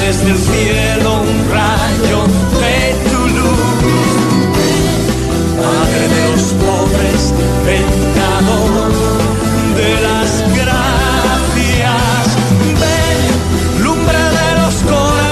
desde el cielo un rayo de tu luz. Padre de los pobres, ventador de las gracias, ven, lumbre de los corazones.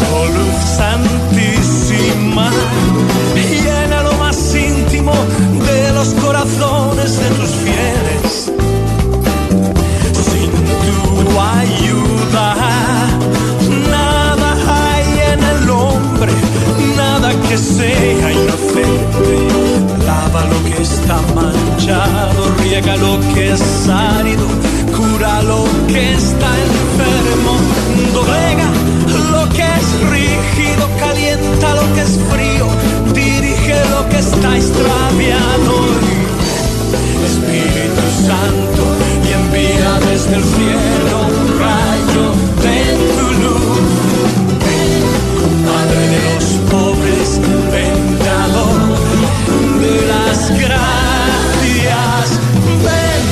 Oh, luz santísima, llena lo más íntimo de los corazones de tus fieles. Sin tu ayuda, nada hay en el hombre, nada que sea inocente. Lava lo que está manchado, riega lo que es árido, cura lo que está enfermo, doblega lo que es rígido, calienta lo que es frío, dirige lo que está extraviado. Espíritu Santo, y envía desde el cielo un rayo de tu luz. Ven, Padre de los pobres, ventador de las gracias, ven,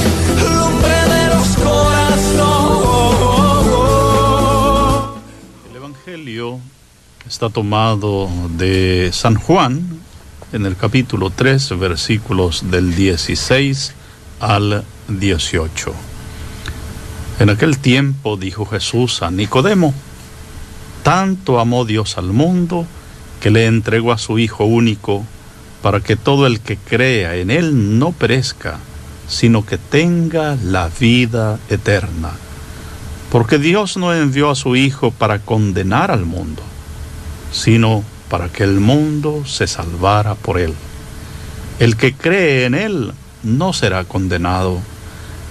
lumbre de los corazones. El Evangelio está tomado de San Juan, en el capítulo 3, versículos del 16 al 18. En aquel tiempo dijo Jesús a Nicodemo: tanto amó Dios al mundo que le entregó a su Hijo único, para que todo el que crea en Él no perezca, sino que tenga la vida eterna. Porque Dios no envió a su Hijo para condenar al mundo, sino para que el mundo se salvara por Él. El que cree en Él no será condenado,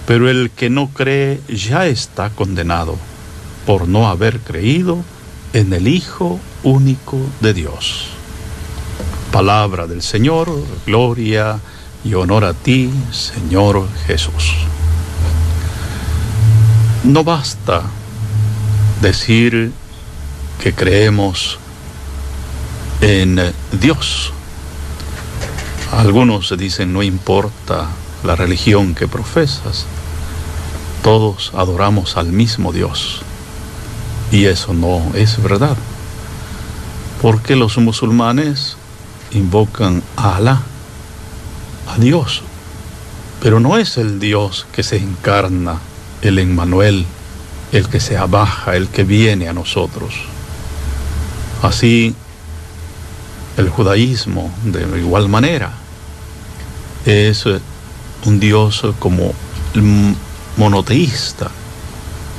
pero el que no cree ya está condenado, por no haber creído en el Hijo único de Dios. Palabra del Señor, gloria y honor a ti, Señor Jesús. No basta decir que creemos en Dios. Algunos dicen: no importa la religión que profesas, todos adoramos al mismo Dios. Y eso no es verdad, porque los musulmanes invocan a Alá, a Dios, pero no es el Dios que se encarna, el Emmanuel, el que se abaja, el que viene a nosotros. Así, el judaísmo, de igual manera, es un Dios como monoteísta.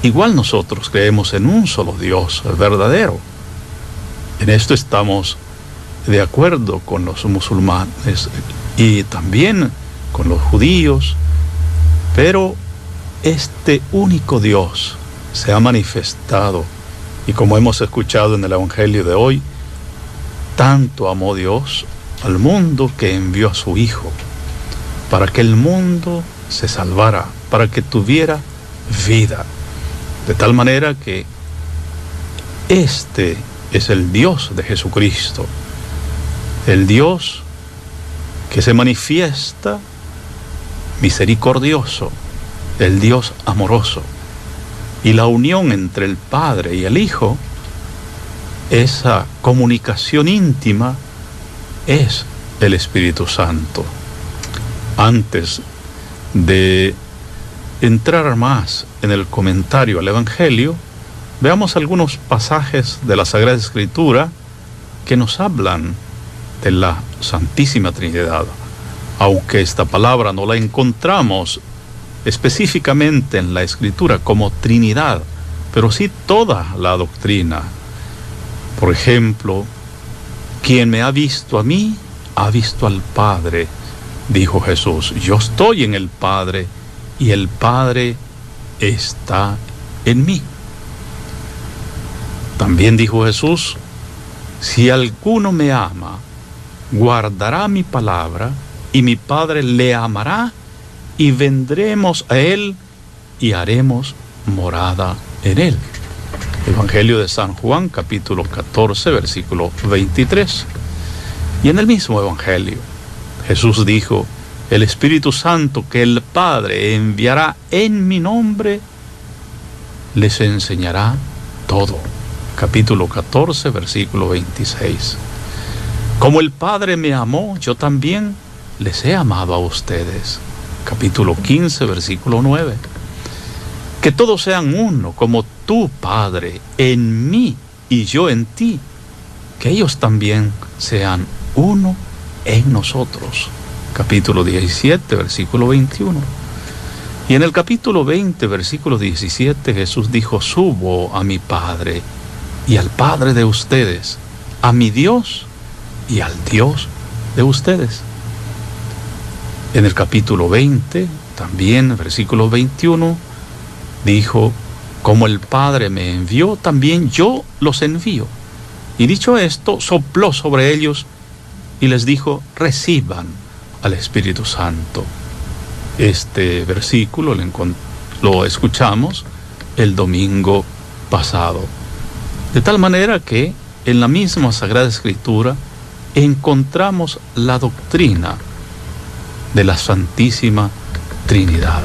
Igual nosotros creemos en un solo Dios verdadero. En esto estamos de acuerdo con los musulmanes y también con los judíos, pero este único Dios se ha manifestado, y como hemos escuchado en el Evangelio de hoy, tanto amó Dios al mundo que envió a su Hijo, para que el mundo se salvara, para que tuviera vida. De tal manera que este es el Dios de Jesucristo, el Dios que se manifiesta misericordioso, el Dios amoroso. Y la unión entre el Padre y el Hijo, esa comunicación íntima, es el Espíritu Santo. Antes de entrar más en el comentario al Evangelio, veamos algunos pasajes de la Sagrada Escritura que nos hablan de la Santísima Trinidad. Aunque esta palabra no la encontramos específicamente en la Escritura como Trinidad, pero sí toda la doctrina. Por ejemplo, quien me ha visto a mí, ha visto al Padre, dijo Jesús. Yo estoy en el Padre y el Padre está en mí. También dijo Jesús: si alguno me ama, guardará mi palabra, y mi Padre le amará, y vendremos a él y haremos morada en él. Evangelio de San Juan, capítulo 14, versículo 23. Y en el mismo Evangelio, Jesús dijo: el Espíritu Santo que el Padre enviará en mi nombre, les enseñará todo. Capítulo 14, versículo 26. Como el Padre me amó, yo también les he amado a ustedes. Capítulo 15, versículo 9. Que todos sean uno, como tú, Padre, en mí y yo en ti. Que ellos también sean uno en nosotros. Capítulo 17, versículo 21. Y en el capítulo 20, versículo 17, Jesús dijo: subo a mi Padre y al Padre de ustedes, a mi Dios y al Dios de ustedes. En el capítulo 20, también, versículo 21, dijo: como el Padre me envió, también yo los envío. Y dicho esto, sopló sobre ellos y les dijo: reciban al Espíritu Santo. Este versículo lo escuchamos el domingo pasado. De tal manera que en la misma Sagrada Escritura encontramos la doctrina de la Santísima Trinidad.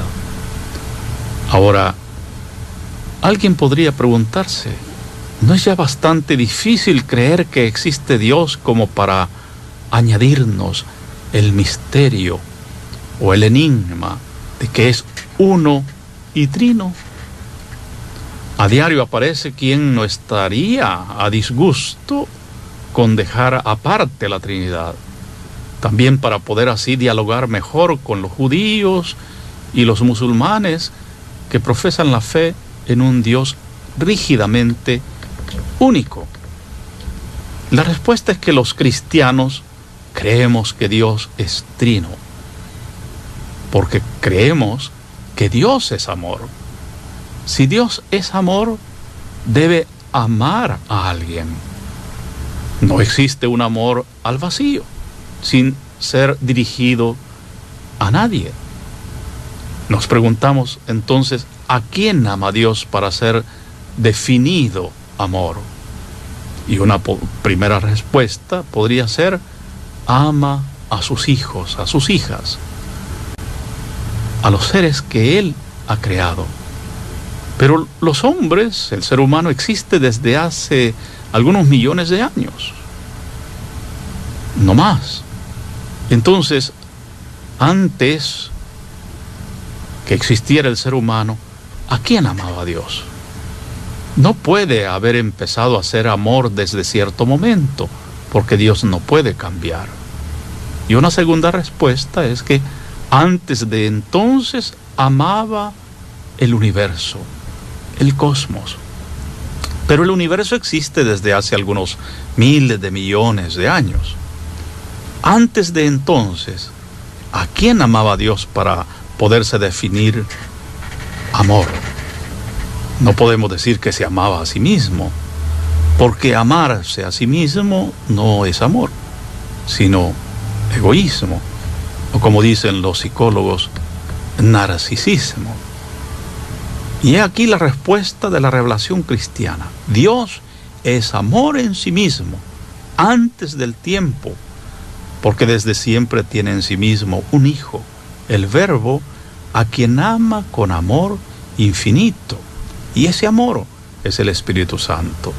Ahora, alguien podría preguntarse: ¿no es ya bastante difícil creer que existe Dios como para añadirnos el misterio o el enigma de que es uno y trino? A diario aparece quien no estaría a disgusto con dejar aparte la Trinidad, también para poder así dialogar mejor con los judíos y los musulmanes que profesan la fe en un Dios rígidamente único. La respuesta es que los cristianos creemos que Dios es trino, porque creemos que Dios es amor. Si Dios es amor, debe amar a alguien. No existe un amor al vacío, sin ser dirigido a nadie. Nos preguntamos entonces: ¿a quién ama Dios para ser definido amor? Y una primera respuesta podría ser: ama a sus hijos, a sus hijas, a los seres que Él ha creado. Pero los hombres, el ser humano, existe desde hace algunos millones de años, no más. Entonces, antes que existiera el ser humano, ¿a quién amaba Dios? No puede haber empezado a ser amor desde cierto momento, porque Dios no puede cambiar. Y una segunda respuesta es que antes de entonces amaba el universo, el cosmos. Pero el universo existe desde hace algunos miles de millones de años. Antes de entonces, ¿a quién amaba Dios para poderse definir amor? No podemos decir que se amaba a sí mismo, porque amarse a sí mismo no es amor, sino egoísmo, o como dicen los psicólogos, narcisismo. Y he aquí la respuesta de la revelación cristiana: Dios es amor en sí mismo, antes del tiempo, porque desde siempre tiene en sí mismo un Hijo, el Verbo, a quien ama con amor infinito. Y ese amor es el Espíritu Santo.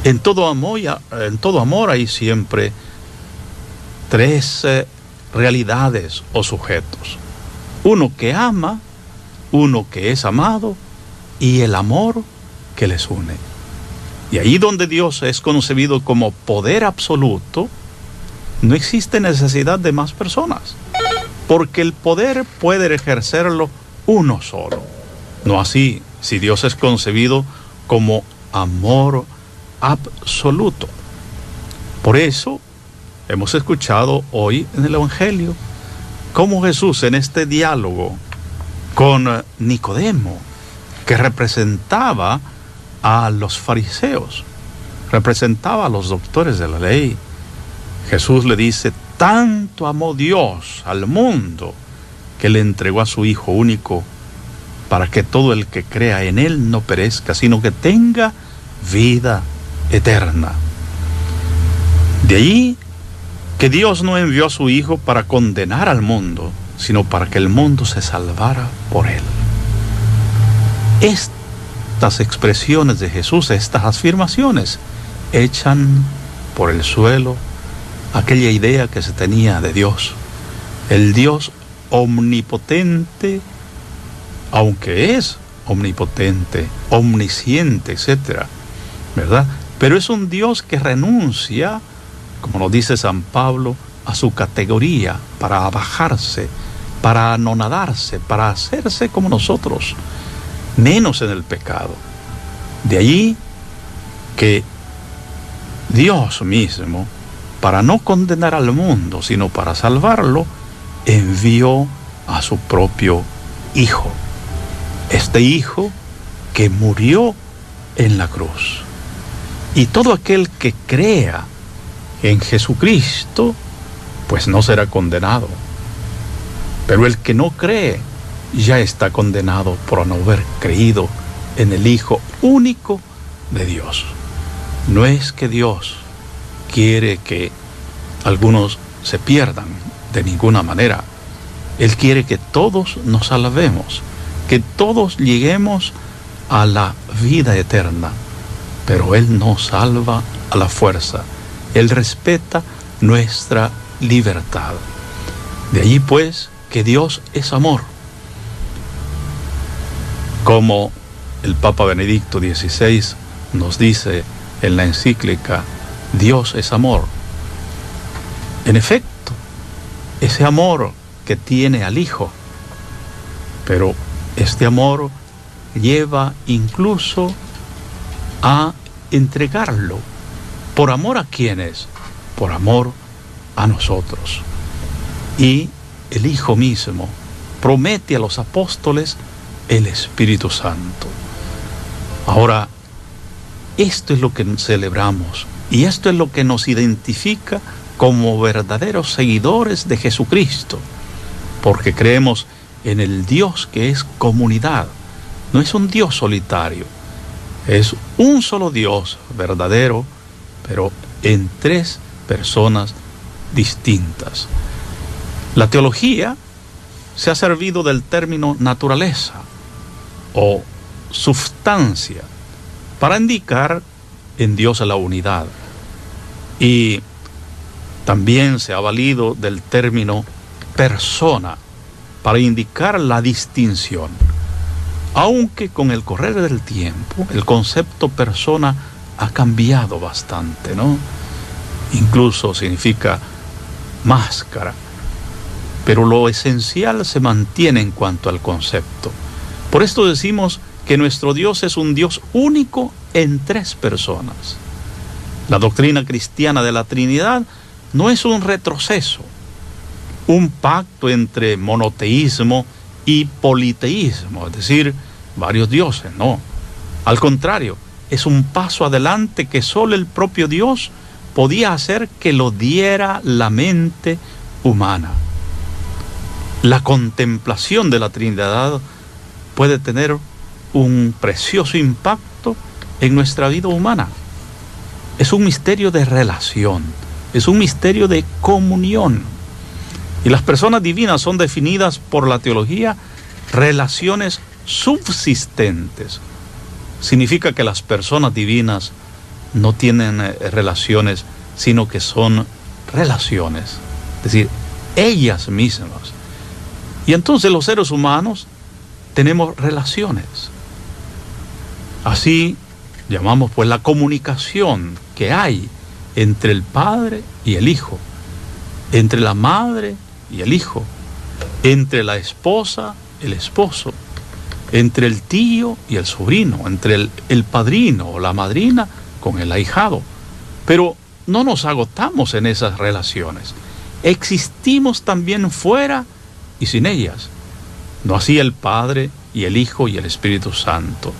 En todo amor hay siempre tres realidades o sujetos: uno que ama, uno que es amado y el amor que les une. Y ahí donde Dios es concebido como poder absoluto, no existe necesidad de más personas, porque el poder puede ejercerlo uno solo. No así si Dios es concebido como amor absoluto. Por eso hemos escuchado hoy en el Evangelio cómo Jesús, en este diálogo con Nicodemo, que representaba a los fariseos, representaba a los doctores de la ley, Jesús le dice: tanto amó Dios al mundo que le entregó a su Hijo único, para que todo el que crea en Él no perezca, sino que tenga vida eterna. De ahí que Dios no envió a su Hijo para condenar al mundo, sino para que el mundo se salvara por él. Estas expresiones de Jesús, estas afirmaciones, echan por el suelo aquella idea que se tenía de Dios. El Dios omnipotente, aunque es omnipotente, omnisciente, etcétera, ¿verdad? Pero es un Dios que renuncia, como nos dice San Pablo, a su categoría para abajarse, para anonadarse, para hacerse como nosotros, menos en el pecado. De allí que Dios mismo, para no condenar al mundo, sino para salvarlo, envió a su propio Hijo. Este Hijo que murió en la cruz. Y todo aquel que crea en Jesucristo, pues no será condenado. Pero el que no cree ya está condenado por no haber creído en el Hijo único de Dios. No es que Dios quiere que algunos se pierdan, de ninguna manera. Él quiere que todos nos salvemos, que todos lleguemos a la vida eterna. Pero Él no salva a la fuerza. Él respeta nuestra libertad. De allí pues que Dios es amor. Como el Papa Benedicto XVI nos dice en la encíclica, Dios es amor. En efecto, ese amor que tiene al Hijo, pero este amor lleva incluso a entregarlo. ¿Por amor a quiénes? Por amor a nosotros. Y el Hijo mismo promete a los apóstoles el Espíritu Santo. Ahora, esto es lo que celebramos y esto es lo que nos identifica como verdaderos seguidores de Jesucristo, porque creemos en el Dios que es comunidad. No es un Dios solitario, es un solo Dios verdadero, pero en tres personas distintas. La teología se ha servido del término naturaleza o substancia para indicar en Dios la unidad, y también se ha valido del término persona para indicar la distinción. Aunque con el correr del tiempo el concepto persona ha cambiado bastante, ¿no? Incluso significa máscara, pero lo esencial se mantiene en cuanto al concepto. Por esto decimos que nuestro Dios es un Dios único en tres personas. La doctrina cristiana de la Trinidad no es un retroceso, un pacto entre monoteísmo y politeísmo, es decir, varios dioses, no. Al contrario, es un paso adelante que solo el propio Dios podía hacer que lo diera la mente humana. La contemplación de la Trinidad puede tener un precioso impacto en nuestra vida humana. Es un misterio de relación, es un misterio de comunión. Y las personas divinas son definidas por la teología relaciones subsistentes. Significa que las personas divinas no tienen relaciones, sino que son relaciones, es decir, ellas mismas. Y entonces los seres humanos tenemos relaciones. Así llamamos pues la comunicación que hay entre el Padre y el Hijo, entre la madre y el hijo, entre la esposa, el esposo, entre el tío y el sobrino, entre el padrino o la madrina con el ahijado. Pero no nos agotamos en esas relaciones. Existimos también fuera y sin ellas. No así el Padre y el Hijo y el Espíritu Santo.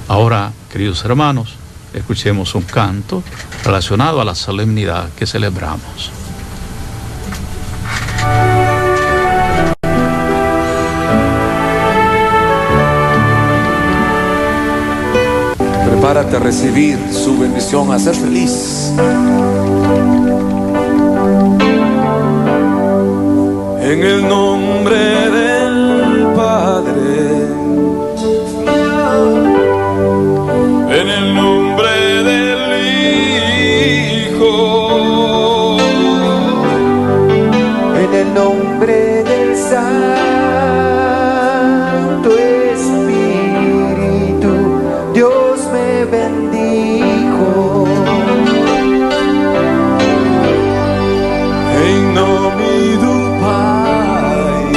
Ahora, queridos hermanos, escuchemos un canto relacionado a la solemnidad que celebramos. Prepárate a recibir su bendición, a ser feliz. En el nombre del Padre, en el nombre del Hijo, en el nombre del Santo Espíritu, Dios me bendijo. en nome do Pai,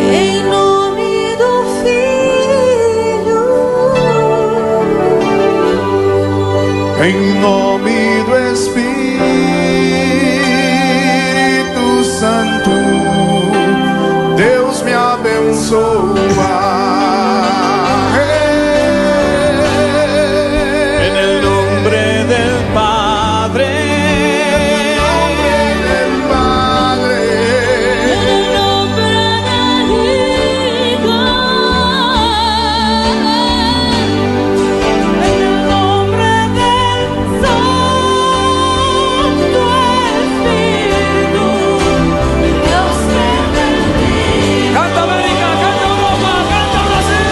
em nome do Filho, em nome do Espírito Santo, Deus me abençoa. En el nombre del Padre, Del Padre, em nome del Hijo, em nome del Santo Espírito, Deus me bendiga. canta América, canta Europa, canta Brasil.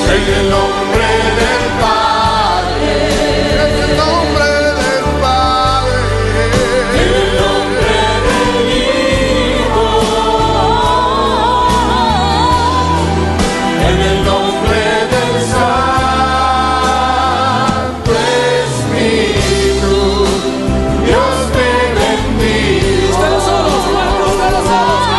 En el nombre del Padre, en el nombre del Padre, en el nombre del Hijo, en el nombre del Santo Espíritu, Dios me bendiga. Ustedes solos, Marcos, ustedes solos,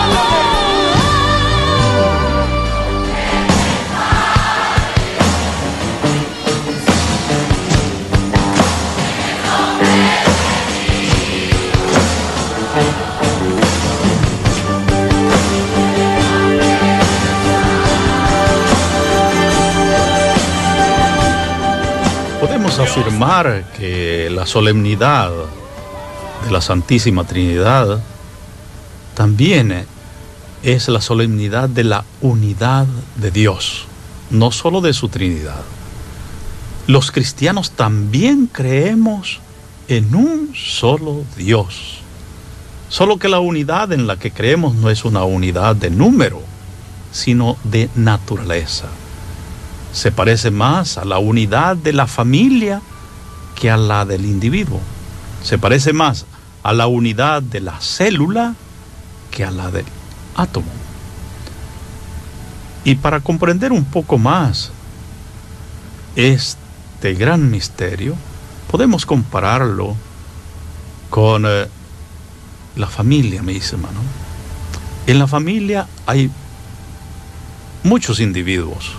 Podemos afirmar que la solemnidad de la Santísima Trinidad también es la solemnidad de la unidad de Dios, no solo de su Trinidad. Los cristianos también creemos en un solo Dios, solo que la unidad en la que creemos no es una unidad de número, sino de naturaleza. Se parece más a la unidad de la familia que a la del individuo. Se parece más a la unidad de la célula que a la del átomo. Y para comprender un poco más este gran misterio, podemos compararlo con la familia misma, ¿no? En la familia hay muchos individuos,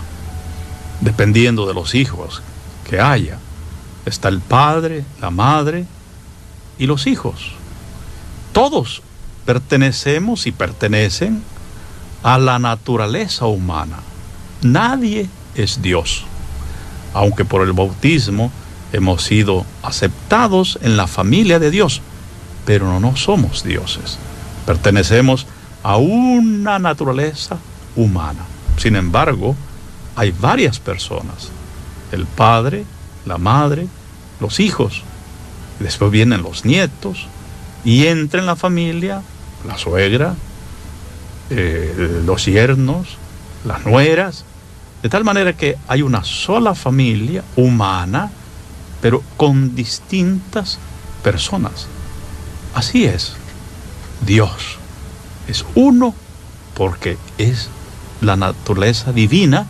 dependiendo de los hijos que haya. Está el padre, la madre y los hijos. Todos pertenecemos y pertenecen a la naturaleza humana. Nadie es Dios, aunque por el bautismo hemos sido aceptados en la familia de Dios, pero no somos dioses. Pertenecemos a una naturaleza humana. Sin embargo, hay varias personas: el padre, la madre, los hijos, después vienen los nietos, y entra en la familia la suegra, los yernos, las nueras, de tal manera que hay una sola familia humana, pero con distintas personas. Así es, Dios es uno porque es la naturaleza divina,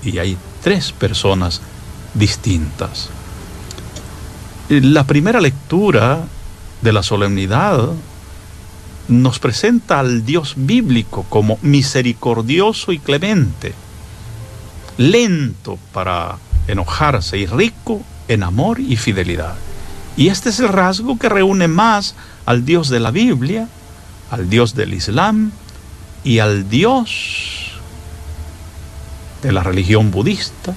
y hay tres personas distintas. La primera lectura de la solemnidad nos presenta al Dios bíblico como misericordioso y clemente, lento para enojarse y rico en amor y fidelidad. Y este es el rasgo que reúne más al Dios de la Biblia, al Dios del Islam y al Dios de la religión budista,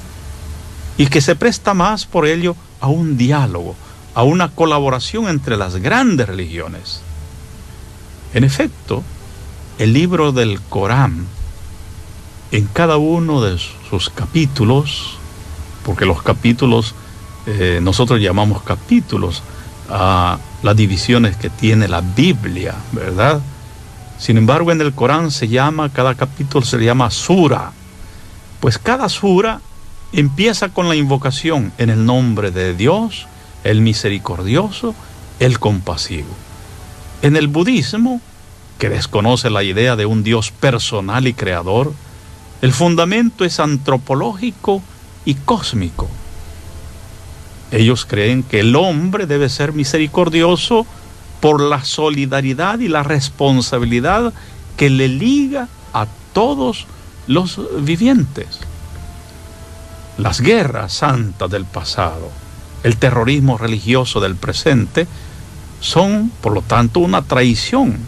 y que se presta más por ello a un diálogo, a una colaboración entre las grandes religiones. En efecto, el libro del Corán en cada uno de sus capítulos, porque los capítulos, nosotros llamamos capítulos a las divisiones que tiene la Biblia, ¿verdad? Sin embargo, en el Corán cada capítulo se llama sura. Pues cada sura empieza con la invocación en el nombre de Dios, el misericordioso, el compasivo. En el budismo, que desconoce la idea de un Dios personal y creador, el fundamento es antropológico y cósmico. Ellos creen que el hombre debe ser misericordioso por la solidaridad y la responsabilidad que le liga a todos los vivientes. Las guerras santas del pasado, el terrorismo religioso del presente, son, por lo tanto, una traición.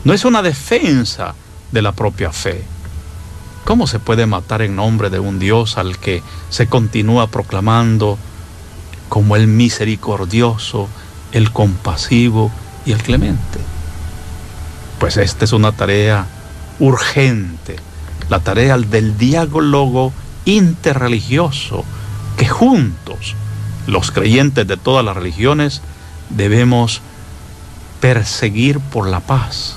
No es una defensa de la propia fe. ¿Cómo se puede matar en nombre de un Dios al que se continúa proclamando como el misericordioso, el compasivo y el clemente? Pues esta es una tarea urgente, la tarea del diálogo interreligioso que juntos, los creyentes de todas las religiones, debemos perseguir por la paz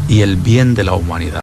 y el bien de la humanidad.